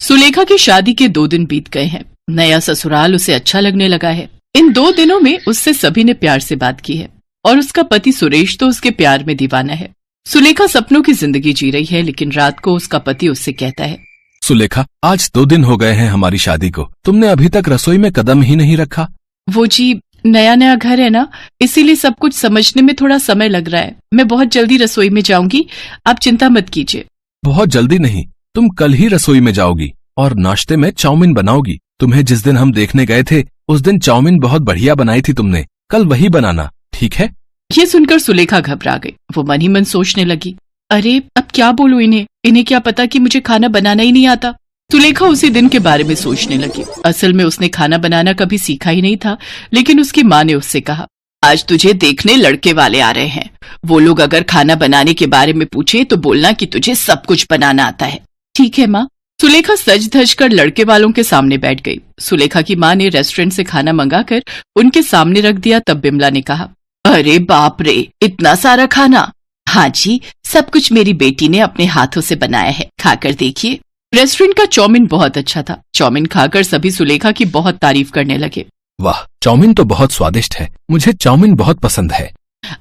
सुलेखा की शादी के 2 दिन बीत गए हैं। नया ससुराल उसे अच्छा लगने लगा है। इन 2 दिनों में उससे सभी ने प्यार से बात की है और उसका पति सुरेश तो उसके प्यार में दीवाना है। सुलेखा सपनों की जिंदगी जी रही है, लेकिन रात को उसका पति उससे कहता है, सुलेखा, आज 2 दिन हो गए हैं हमारी शादी को, तुमने अभी तक रसोई में कदम ही नहीं रखा। वो जी, नया नया घर है ना, इसीलिए सब कुछ समझने में थोड़ा समय लग रहा है। मैं बहुत जल्दी रसोई में जाऊंगी, आप चिंता मत कीजिए। बहुत जल्दी नहीं, तुम कल ही रसोई में जाओगी और नाश्ते में चाउमीन बनाओगी। तुम्हें जिस दिन हम देखने गए थे उस दिन चाउमीन बहुत बढ़िया बनाई थी तुमने, कल वही बनाना, ठीक है? ये सुनकर सुलेखा घबरा गई। वो मन ही मन सोचने लगी, अरे अब क्या बोलूं इन्हें क्या पता कि मुझे खाना बनाना ही नहीं आता। सुलेखा उसी दिन के बारे में सोचने लगी। असल में उसने खाना बनाना कभी सीखा ही नहीं था, लेकिन उसकी माँ ने उससे कहा, आज तुझे देखने लड़के वाले आ रहे हैं। वो लोग अगर खाना बनाने के बारे में पूछे तो बोलना कि तुझे सब कुछ बनाना आता है। ठीक है माँ। सुलेखा सज धज कर लड़के वालों के सामने बैठ गई। सुलेखा की माँ ने रेस्टोरेंट से खाना मंगाकर उनके सामने रख दिया। तब बिमला ने कहा, अरे बाप रे, इतना सारा खाना। हाँ जी, सब कुछ मेरी बेटी ने अपने हाथों से बनाया है, खाकर देखिए। रेस्टोरेंट का चाउमीन बहुत अच्छा था। चाउमीन खाकर सभी सुलेखा की बहुत तारीफ करने लगे। वाह, चाउमीन तो बहुत स्वादिष्ट है, मुझे चाउमीन बहुत पसंद है।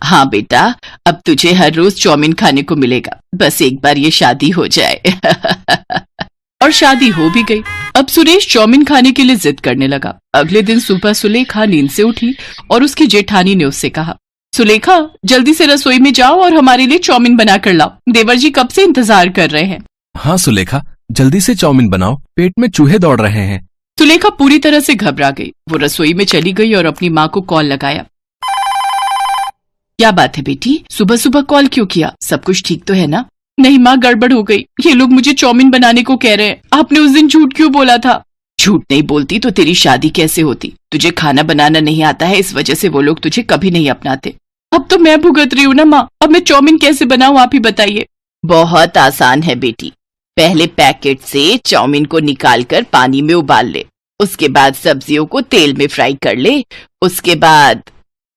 हाँ बेटा, अब तुझे हर रोज चाउमीन खाने को मिलेगा, बस एक बार ये शादी हो जाए। और शादी हो भी गई। अब सुरेश चाउमीन खाने के लिए जिद करने लगा। अगले दिन सुबह सुलेखा नींद से उठी और उसकी जेठानी ने उससे कहा, सुलेखा, जल्दी से रसोई में जाओ और हमारे लिए चाउमीन बना कर लाओ, देवर जी कब से इंतजार कर रहे हैं। हाँ सुलेखा, जल्दी से चाउमीन बनाओ, पेट में चूहे दौड़ रहे हैं। सुलेखा पूरी तरह से घबरा गई। वो रसोई में चली गई और अपनी माँ को कॉल लगाया। क्या बात है बेटी, सुबह सुबह कॉल क्यों किया? सब कुछ ठीक तो है ना? नहीं माँ, गड़बड़ हो गई। ये लोग मुझे चाउमीन बनाने को कह रहे हैं। आपने उस दिन झूठ क्यों बोला था? झूठ नहीं बोलती तो तेरी शादी कैसे होती? तुझे खाना बनाना नहीं आता है, इस वजह से वो लोग तुझे कभी नहीं अपनाते। अब तो मैं भुगत रही हूँ ना माँ, अब मैं चाउमीन कैसे बनाऊँ, आप ही बताइए। बहुत आसान है बेटी, पहले पैकेट से चाउमीन को निकाल कर पानी में उबाल ले, उसके बाद सब्जियों को तेल में फ्राई कर ले, उसके बाद।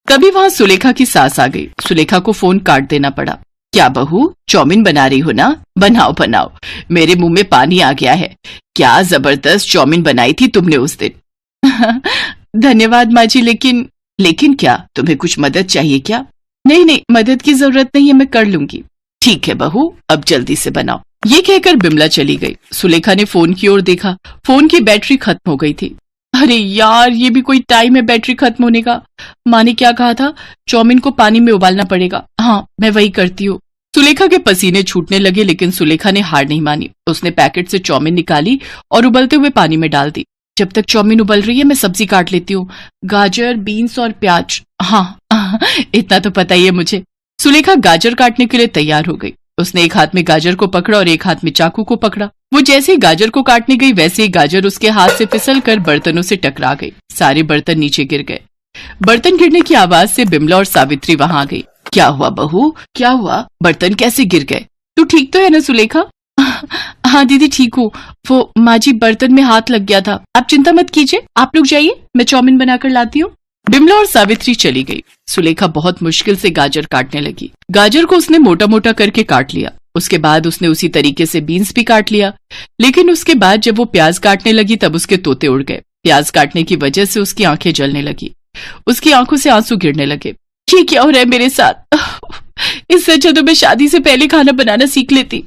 तभी वहाँ सुलेखा की सास आ गई। सुलेखा को फोन काट देना पड़ा। क्या बहू, चाउमीन बना रही हो ना? बनाओ बनाओ, मेरे मुंह में पानी आ गया है। क्या जबरदस्त चाउमीन बनाई थी तुमने उस दिन। धन्यवाद माँ जी, लेकिन क्या तुम्हें कुछ मदद चाहिए क्या? नहीं नहीं, मदद की जरूरत नहीं है, मैं कर लूंगी। ठीक है बहू, अब जल्दी से बनाओ। ये कहकर बिमला चली गई। सुलेखा ने फोन की ओर देखा, फोन की बैटरी खत्म हो गई थी। अरे यार, ये भी कोई टाइम है बैटरी खत्म होने का। माँ ने क्या कहा था? चाउमीन को पानी में उबालना पड़ेगा। हाँ, मैं वही करती हूँ। सुलेखा के पसीने छूटने लगे, लेकिन सुलेखा ने हार नहीं मानी। उसने पैकेट से चाउमीन निकाली और उबलते हुए पानी में डाल दी। जब तक चाउमीन उबल रही है मैं सब्जी काट लेती हूँ, गाजर, बीन्स और प्याज। हाँ, इतना तो पता ही है मुझे। सुलेखा गाजर काटने के लिए तैयार हो गई। उसने एक हाथ में गाजर को पकड़ा और एक हाथ में चाकू को पकड़ा। वो जैसे ही गाजर को काटने गई, वैसे ही गाजर उसके हाथ से फिसल कर बर्तनों से टकरा गई। सारे बर्तन नीचे गिर गए। बर्तन गिरने की आवाज से बिमला और सावित्री वहां आ गई। क्या हुआ बहू, क्या हुआ? बर्तन कैसे गिर गए? तू ठीक तो है ना सुलेखा? हाँ दीदी, ठीक हूँ। वो माँ जी, बर्तन में हाथ लग गया था। आप चिंता मत कीजिए, आप लोग जाइए, मैं चाउमीन बनाकर लाती हूँ। बिमला और सावित्री चली गई। सुलेखा बहुत मुश्किल से गाजर काटने लगी। गाजर को उसने मोटा मोटा करके काट लिया। उसके बाद उसने उसी तरीके से बीन्स भी काट लिया। लेकिन उसके बाद जब वो प्याज काटने लगी तब उसके तोते उड़ गए। प्याज काटने की वजह से उसकी आंखें जलने लगी। उसकी आंखों से आंसू गिरने लगे। ये क्या हो रहा है मेरे साथ? इससे अच्छा तो मैं शादी से पहले खाना बनाना सीख लेती।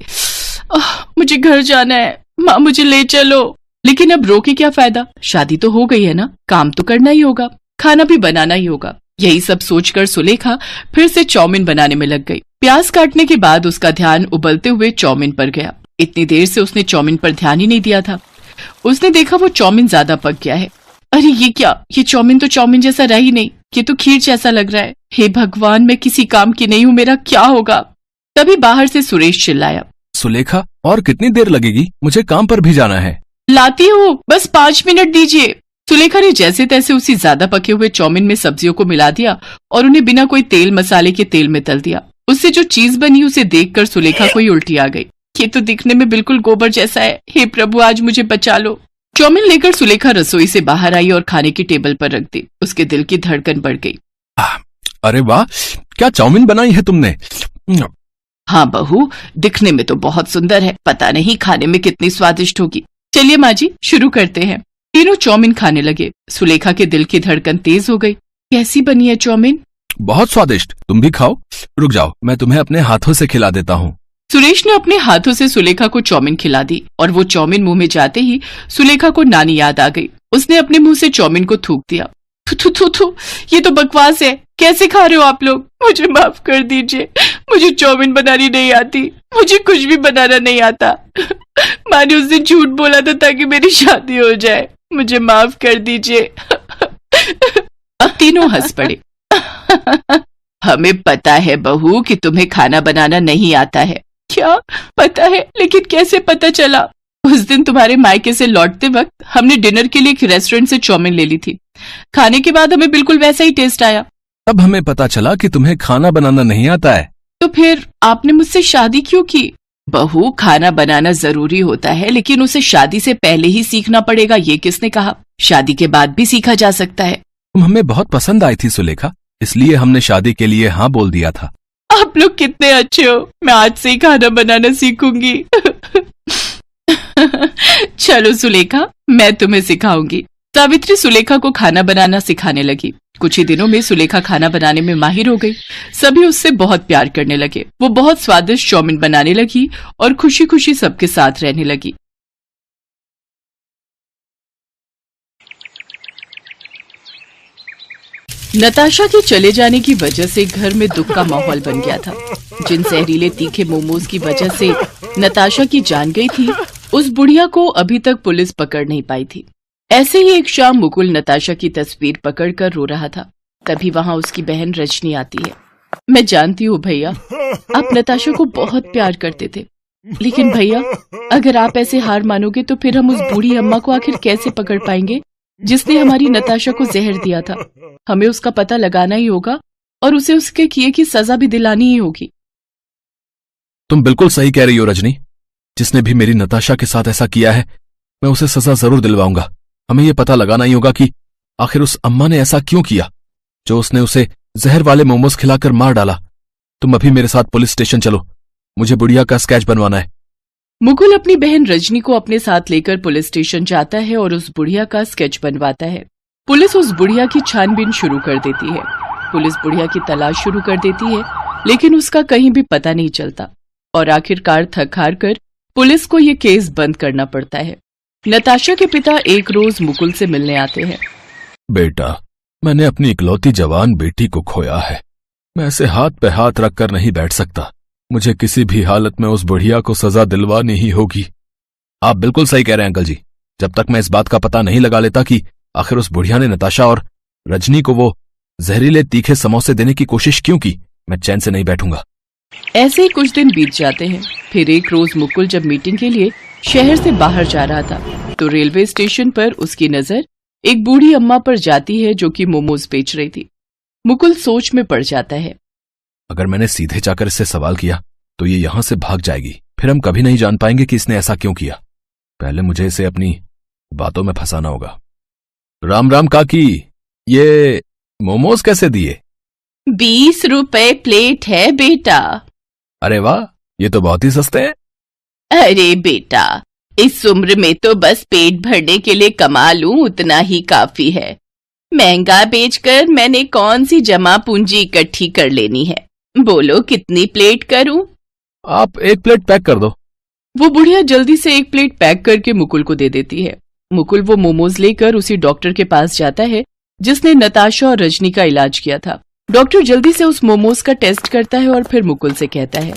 मुझे घर जाना है, माँ मुझे ले चलो। लेकिन अब रो के क्या फायदा? शादी तो हो गई है ना, काम तो करना ही होगा, खाना भी बनाना ही होगा। यही सब सोचकर सुलेखा फिर से चाउमीन बनाने में लग गई। प्याज काटने के बाद उसका ध्यान उबलते हुए चाउमीन पर गया। इतनी देर से उसने चाउमीन पर ध्यान ही नहीं दिया था। उसने देखा वो चाउमीन ज्यादा पक गया है। अरे ये क्या, ये चाउमीन तो चाउमीन जैसा रह ही नहीं, ये तो खीर जैसा लग रहा है। हे भगवान, मैं किसी काम की नहीं हूँ, मेरा क्या होगा? तभी बाहर से सुरेश चिल्लाया, सुलेखा, और कितनी देर लगेगी? मुझे काम पर भी जाना है। लाती हूँ, बस 5 मिनट दीजिए। सुलेखा ने जैसे तैसे उसी ज्यादा पके हुए चाउमीन में सब्जियों को मिला दिया और उन्हें बिना कोई तेल मसाले के तेल में तल दिया। उससे जो चीज बनी उसे देखकर सुलेखा को ही उल्टी आ गई। ये तो दिखने में बिल्कुल गोबर जैसा है। हे प्रभु, आज मुझे बचा लो। चाउमीन लेकर सुलेखा रसोई से बाहर आई और खाने की टेबल पर रख दी। उसके दिल की धड़कन बढ़ गई। अरे वाह, क्या चाउमीन बनाई है तुमने? हाँ बहू, दिखने में तो बहुत सुंदर है, पता नहीं खाने में कितनी स्वादिष्ट होगी। चलिए माँ जी, शुरू करते हैं। तीनों चाउमीन खाने लगे। सुलेखा के दिल की धड़कन तेज हो गई। कैसी बनी है चाउमीन? बहुत स्वादिष्ट, तुम भी खाओ। रुक जाओ, मैं तुम्हें अपने हाथों से खिला देता हूँ। सुरेश ने अपने हाथों से सुलेखा को चाउमीन खिला दी और वो चाउमीन मुंह में जाते ही सुलेखा को नानी याद आ गई। उसने अपने मुंह से चाउमीन को थूक दिया। थू थू थू थू, ये तो बकवास है। कैसे खा रहे हो आप लोग? मुझे माफ कर दीजिए, मुझे चाउमीन बनानी नहीं आती, मुझे कुछ भी बनाना नहीं आता। माँ ने उस दिन झूठ बोला था ताकि मेरी शादी हो जाए, मुझे माफ कर दीजिए। अब तीनों हंस पड़े। हमें पता है बहू कि तुम्हें खाना बनाना नहीं आता है। क्या पता है? लेकिन कैसे पता चला? उस दिन तुम्हारे मायके से लौटते वक्त हमने डिनर के लिए एक रेस्टोरेंट से चाउमीन ले ली थी। खाने के बाद हमें बिल्कुल वैसा ही टेस्ट आया। तब हमें पता चला कि तुम्हें खाना बनाना नहीं आता है। तो फिर आपने मुझसे शादी क्यों की? बहू, खाना बनाना जरूरी होता है, लेकिन उसे शादी से पहले ही सीखना पड़ेगा, ये किसने कहा? शादी के बाद भी सीखा जा सकता है। तुम हमें बहुत पसंद आई थी सुलेखा, इसलिए हमने शादी के लिए हाँ बोल दिया था। आप लोग कितने अच्छे हो, मैं आज से ही खाना बनाना सीखूंगी। चलो सुलेखा, मैं तुम्हें सिखाऊंगी। सावित्री सुलेखा को खाना बनाना सिखाने लगी। कुछ ही दिनों में सुलेखा खाना बनाने में माहिर हो गई। सभी उससे बहुत प्यार करने लगे। वो बहुत स्वादिष्ट चाउमीन बनाने लगी और खुशी खुशी सबके साथ रहने लगी। नताशा के चले जाने की वजह से घर में दुख का माहौल बन गया था। जिन जहरीले तीखे मोमोज की वजह से नताशा की जान गई थी, उस बुढ़िया को अभी तक पुलिस पकड़ नहीं पाई थी। ऐसे ही एक शाम मुकुल नताशा की तस्वीर पकड़कर रो रहा था। तभी वहां उसकी बहन रजनी आती है। मैं जानती हूँ भैया, आप नताशा को बहुत प्यार करते थे, लेकिन भैया अगर आप ऐसे हार मानोगे तो फिर हम उस बूढ़ी अम्मा को आखिर कैसे पकड़ पाएंगे जिसने हमारी नताशा को जहर दिया था? हमें उसका पता लगाना ही होगा और उसे उसके किए की सजा भी दिलानी ही होगी। तुम बिल्कुल सही कह रही हो रजनी। जिसने भी मेरी नताशा के साथ ऐसा किया है, मैं उसे सजा जरूर दिलवाऊंगा। हमें यह पता लगाना ही होगा कि आखिर उस अम्मा ने ऐसा क्यों किया, जो उसने उसे जहर वाले मोमोज खिलाकर मार डाला। तुम अभी मेरे साथ पुलिस स्टेशन चलो, मुझे बुढ़िया का स्केच बनवाना है। मुकुल अपनी बहन रजनी को अपने साथ लेकर पुलिस स्टेशन जाता है और उस बुढ़िया का स्केच बनवाता है। पुलिस उस बुढ़िया की छानबीन शुरू कर देती है। पुलिस बुढ़िया की तलाश शुरू कर देती है, लेकिन उसका कहीं भी पता नहीं चलता और आखिरकार थक हार कर पुलिस को ये केस बंद करना पड़ता है। नताशा के पिता एक रोज मुकुल से मिलने आते हैं। बेटा, मैंने अपनी इकलौती जवान बेटी को खोया है। मैं ऐसे हाथ पे हाथ रखकर नहीं बैठ सकता। मुझे किसी भी हालत में उस बुढ़िया को सजा दिलवानी ही होगी। आप बिल्कुल सही कह रहे हैं अंकल जी। जब तक मैं इस बात का पता नहीं लगा लेता कि आखिर उस बुढ़िया ने नताशा और रजनी को वो जहरीले तीखे समोसे देने की कोशिश क्यों की, मैं चैन से नहीं बैठूंगा। ऐसे ही कुछ दिन बीत जाते हैं। फिर एक रोज मुकुल जब मीटिंग के लिए शहर से बाहर जा रहा था, तो रेलवे स्टेशन पर उसकी नजर एक बूढ़ी अम्मा पर जाती है जो कि मोमोज बेच रही थी। मुकुल सोच में पड़ जाता है। अगर मैंने सीधे जाकर इससे सवाल किया तो ये यहां से भाग जाएगी, फिर हम कभी नहीं जान पाएंगे कि इसने ऐसा क्यों किया। पहले मुझे इसे अपनी बातों में फंसाना होगा। राम राम काकी, ये मोमोज कैसे दिए? 20 रुपए प्लेट है बेटा। अरे वाह, ये तो बहुत ही सस्ते हैं। अरे बेटा, इस उम्र में तो बस पेट भरने के लिए कमा लूं उतना ही काफी है। महंगा बेचकर मैंने कौन सी जमा पूंजी इकट्ठी कर लेनी है? बोलो कितनी प्लेट करूं? आप 1 प्लेट पैक कर दो। वो बुढ़िया जल्दी से 1 प्लेट पैक करके मुकुल को दे देती है। मुकुल वो मोमोज लेकर उसी डॉक्टर के पास जाता है जिसने नताशा और रजनी का इलाज किया था। डॉक्टर जल्दी से उस मोमोज का टेस्ट करता है और फिर मुकुल से कहता है,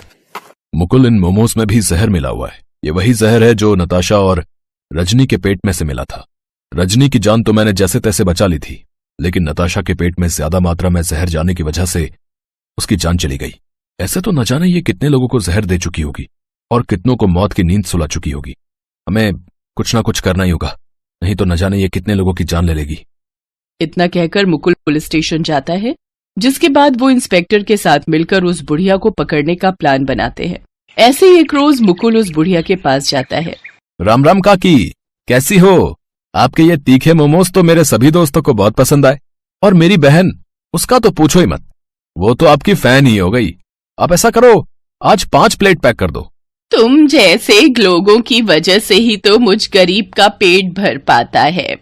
मुकुल, इन मोमोज में भी जहर मिला हुआ है। ये वही जहर है जो नताशा और रजनी के पेट में से मिला था। रजनी की जान तो मैंने जैसे तैसे बचा ली थी, लेकिन नताशा के पेट में ज्यादा मात्रा में जहर जाने की वजह से उसकी जान चली गई। ऐसे तो न जाने ये कितने लोगों को जहर दे चुकी होगी और कितनों को मौत की नींद सुला चुकी होगी। हमें कुछ ना कुछ करना ही होगा, नहीं तो न जाने ये कितने लोगों की जान ले लेगी। इतना कहकर मुकुल पुलिस स्टेशन जाता है, जिसके बाद वो इंस्पेक्टर के साथ मिलकर उस बुढ़िया को पकड़ने का प्लान बनाते हैं। ऐसे ही एक रोज मुकुल उस बुढ़िया के पास जाता है। राम राम काकी, कैसी हो? आपके ये तीखे मोमोज तो मेरे सभी दोस्तों को बहुत पसंद आए, और मेरी बहन, उसका तो पूछो ही मत, वो तो आपकी फैन ही हो गई। आप ऐसा करो, आज 5 प्लेट पैक कर दो। तुम जैसे लोगों की वजह से ही तो मुझ गरीब का पेट भर पाता है।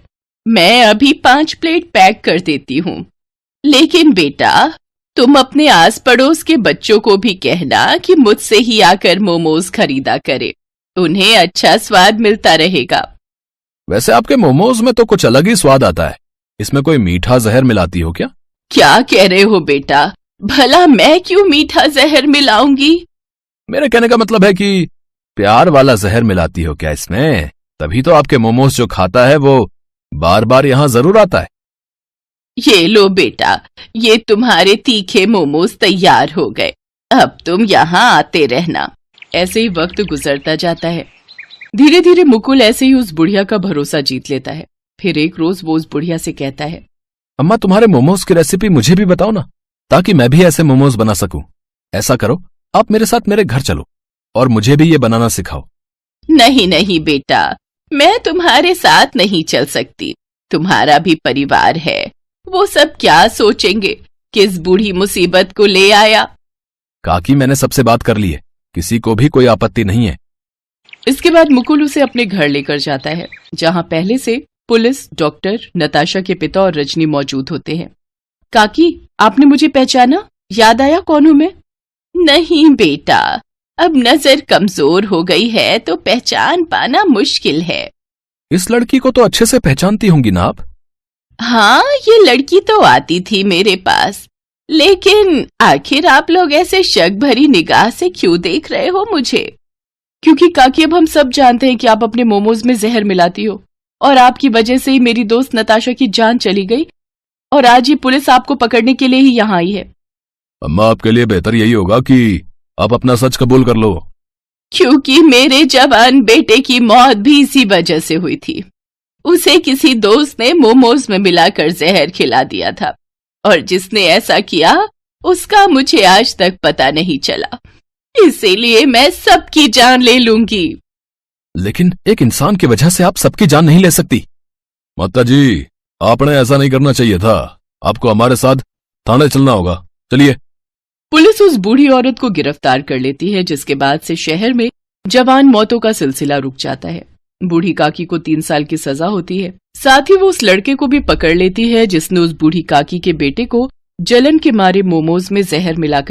मैं अभी 5 प्लेट पैक कर देती हूँ। लेकिन बेटा, तुम अपने आस पड़ोस के बच्चों को भी कहना कि मुझसे ही आकर मोमोज खरीदा करे। उन्हें अच्छा स्वाद मिलता रहेगा। वैसे आपके मोमोज में तो कुछ अलग ही स्वाद आता है। इसमें कोई मीठा जहर मिलाती हो क्या? क्या कह रहे हो बेटा? भला मैं क्यों मीठा जहर मिलाऊंगी? मेरे कहने का मतलब है कि प्यार वाला जहर मिलाती हो क्या इसमें? तभी तो आपके मोमोज जो खाता है वो बार बार यहां जरूर आता है। ये लो बेटा, ये तुम्हारे तीखे मोमोज तैयार हो गए। अब तुम यहाँ आते रहना। ऐसे ही वक्त गुजरता जाता है। धीरे धीरे मुकुल ऐसे ही उस बुढ़िया का भरोसा जीत लेता है। फिर एक रोज वो उस बुढ़िया से कहता है, अम्मा, तुम्हारे मोमोज की रेसिपी मुझे भी बताओ ना, ताकि मैं भी ऐसे मोमोज बना सकूं। ऐसा करो, आप मेरे साथ मेरे घर चलो और मुझे भी ये बनाना सिखाओ। नहीं नहीं बेटा, मैं तुम्हारे साथ नहीं चल सकती। तुम्हारा भी परिवार है। वो सब क्या सोचेंगे? किस बूढ़ी मुसीबत को ले आया। काकी, मैंने सबसे बात कर ली है, किसी को भी कोई आपत्ति नहीं है। इसके बाद मुकुल उसे अपने घर लेकर जाता है, जहां पहले से पुलिस, डॉक्टर, नताशा के पिता और रजनी मौजूद होते हैं। काकी, आपने मुझे पहचाना? याद आया कौन हूं मैं? नहीं बेटा, अब नजर कमजोर हो गई है तो पहचान पाना मुश्किल है। इस लड़की को तो अच्छे से पहचानती होंगी ना आप? हाँ, ये लड़की तो आती थी मेरे पास, लेकिन आखिर आप लोग ऐसे शक भरी निगाह से क्यों देख रहे हो मुझे? क्योंकि काकी, अब हम सब जानते हैं कि आप अपने मोमोज में जहर मिलाती हो और आपकी वजह से ही मेरी दोस्त नताशा की जान चली गई और आज ये पुलिस आपको पकड़ने के लिए ही यहाँ आई है। अम्मा, आपके लिए बेहतर यही होगा कि आप अपना सच कबूल कर लो। क्योंकि मेरे जवान बेटे की मौत भी इसी वजह से हुई थी। उसे किसी दोस्त ने मोमोज में मिलाकर जहर खिला दिया था और जिसने ऐसा किया उसका मुझे आज तक पता नहीं चला। इसीलिए मैं सबकी जान ले लूंगी। लेकिन एक इंसान की वजह से आप सबकी जान नहीं ले सकती। माता जी, आपने ऐसा नहीं करना चाहिए था। आपको हमारे साथ थाने चलना होगा। चलिए। पुलिस उस बूढ़ी औरत को गिरफ्तार कर लेती है, जिसके बाद से शहर में जवान मौतों का सिलसिला रुक जाता है। बूढ़ी काकी को 3 साल की सजा होती है। साथ ही वो उस लड़के को भी पकड़ लेती है जिसने उस बूढ़ी काकी के बेटे को जलन के मारे मोमोज में जहर मिलाकर